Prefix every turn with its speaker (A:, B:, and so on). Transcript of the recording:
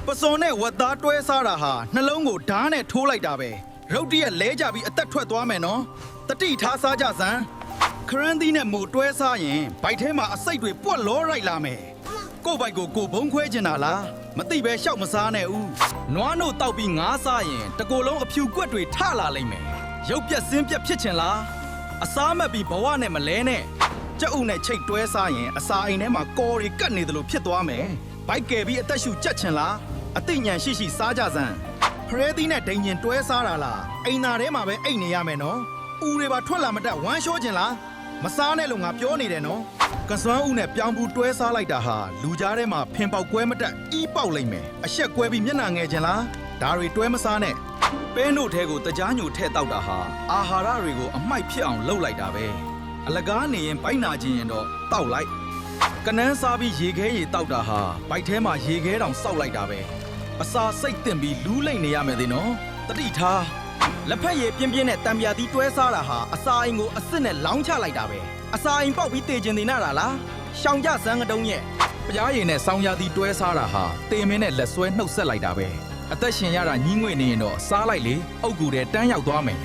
A: ပစောနဲ့ဝတ်သားတွဲစားတာဟာနှလုံးကိုဓာတ်နဲ့ထိုးလိုက်တာပဲရုတ်တရက်လဲကြပြီးအသက်ထွက်သွားမယ်နော်တတိထားစားကြစမ်းခရမ်းသီးနဲ့မို့တွဲစားရင်ဘိုက်ထဲမှာအစိတ်တွေပွက်လောရိုက်လာမယ်ကို့ဘိုက်ကိုဘုံခွဲကျင်တာလားမသိပဲရှောက်မစားနဲ့ဦးနွားနို့တောက်ပြီးငါးစားရင်တကိုယ်လုံးအဖြူကွက်တွေထလာလိမ့်မယ်ရုပ်ပြက်စင်းပြက်ဖြစ်ချင်လားအစားမက်ပြီးဘဝနဲ့မလဲနဲ့ကြက်ဥနဲ့ချိတ်တွဲစားရင်အစာအိမ်ထဲမှာကော်တွေကတ်နေတယ်လို့ဖြစ်သွားမယ်ဘိုက်ကယ်ပြီးအသက်ရှူကြက်ချင်လားအသိဉာဏ်ရှိရှိစားကြစမ်းဖရဲသီးနဲ့ဒိန်ကျင်တွဲစားတာလားအိမ်သာထဲမှာပဲအိတ်နေရမယ်နော်ဦးတွေပါထွက်လာမတတ်ဝမ်းလျှောချင်လားမစားနဲ့လို့ငါပြောနေတယ်နော်ကစွမ်းဦးနဲ့ပြောင်းဘူးတွဲစားလိုက်တာဟာလူကြားထဲမှာဖင်ပေါက်ကွဲမတတ်အီးပေါက်လိမ့်မယ်အဆက်ကွဲပြီးမျက်နှာငယ်ချင်လားဒါတွေတွဲမစားနဲ့ပဲနို့ထဲကိုတကြားညိုထဲ့တောက်တာဟာအာဟာရတွေကိုအမိုက်ဖြစ်အောင်လုပ်လိုက်တာပဲအလကားနေရင်ဘိုက်နာခြင်းရင်တော့တောက်လိုက်ကနန်းစားပြီးရေခဲရေတောက်တာဟာဘိုက်ထဲမှာရေခဲတောင်စောက်လိုက်တာပဲအစာစိတ်တင်ပြီးလူးလိမ့်နေရမယ်သေးနော်တတိထားလက်ဖက်ရည်ပြင်းပြင်းနဲ့တံပြာသီးတွဲစားတာဟာအစာအိမ်ကိုအစ်စ်နဲ့လောင်းချလိုက်တာပဲအစာအိမ်ပေါက်ပြီးတေကျင်နေနာတာလားရှောင်ကြစမ်းကတုံးရဲ့ပရားရည်နဲ့ဆောင်းရသီးတွဲစားတာဟာတေမင်းနဲ့လက်ဆွဲနှုတ်ဆက်လိုက်တာပဲအသက်ရှင်ရတာညှင်းငွေ့နေရင်တော့စားလိုက်လေအုတ်ကူတဲ့တန်းရောက်သွားမယ်